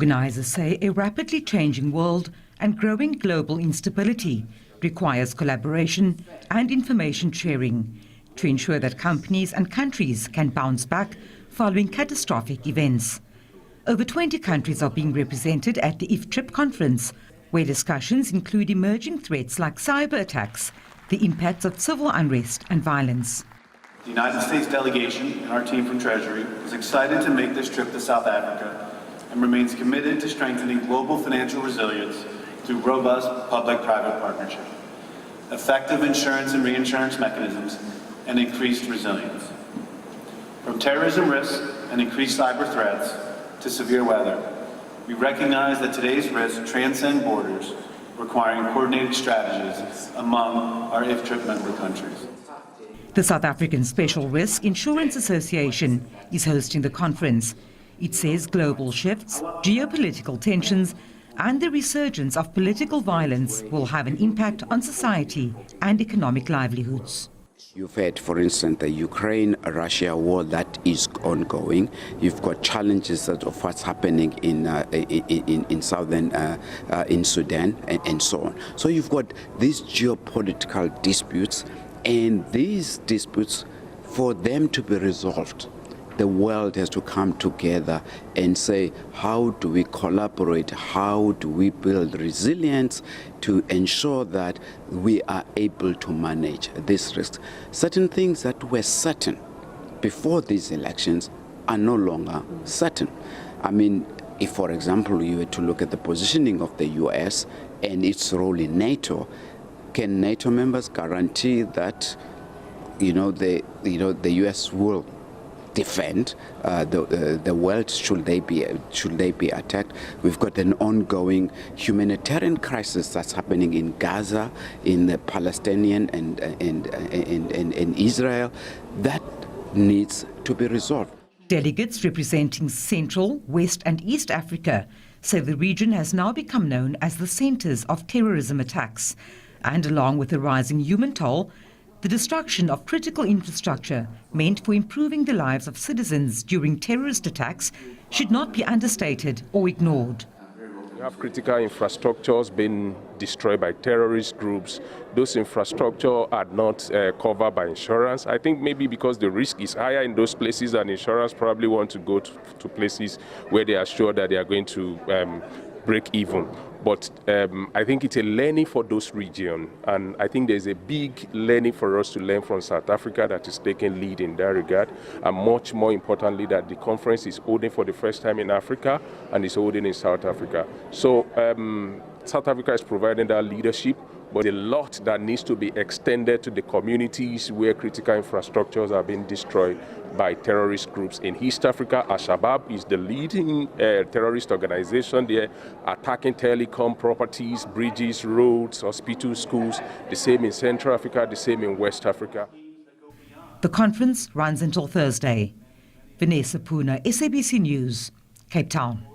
Organizers say a rapidly changing world and growing global instability requires collaboration and information sharing to ensure that companies and countries can bounce back following catastrophic events. Over 20 countries are being represented at the ITRIP Conference, where discussions include emerging threats like cyber attacks, the impacts of civil unrest and violence. The United States delegation and our team from Treasury is excited to make this trip to South Africa and remains committed to strengthening global financial resilience through robust public-private partnership, effective insurance and reinsurance mechanisms, and increased resilience. From terrorism risks and increased cyber threats to severe weather, we recognize that today's risks transcend borders, requiring coordinated strategies among our ITRIP member countries. The South African Special Risk Insurance Association is hosting the conference. It says global shifts, geopolitical tensions, and the resurgence of political violence will have an impact on society and economic livelihoods. You've had, for instance, the Ukraine-Russia war that is ongoing. You've got challenges of what's happening in Sudan and so on. So you've got these geopolitical disputes, and these disputes, for them to be resolved, the world has to come together and say, how do we collaborate? How do we build resilience to ensure that we are able to manage this risk? Certain things that were certain before these elections are no longer certain. I mean, if, for example, you were to look at the positioning of the US and its role in NATO, can NATO members guarantee that, the US will defend the world should they be attacked? We've got an ongoing humanitarian crisis that's happening in Gaza, in the Palestinian and Israel, that needs to be resolved. Delegates representing Central, West and East Africa say the region has now become known as the centers of terrorism attacks, and along with the rising human toll, the destruction of critical infrastructure meant for improving the lives of citizens during terrorist attacks should not be understated or ignored. We have critical infrastructures being destroyed by terrorist groups. Those infrastructure are not covered by insurance. I think maybe because the risk is higher in those places, and insurance probably want to go to places where they are sure that they are going to break even. But I think it's a learning for those regions, and I think there's a big learning for us to learn from South Africa that is taking lead in that regard, and much more importantly that the conference is holding for the first time in Africa and is holding in South Africa. So South Africa is providing that leadership, but a lot that needs to be extended to the communities where critical infrastructures are being destroyed by terrorist groups. In East Africa, Al-Shabaab is the leading terrorist organization there, attacking telecom properties, bridges, roads, hospitals, schools. The same in Central Africa, the same in West Africa. The conference runs until Thursday. Vanessa Puna, SABC News, Cape Town.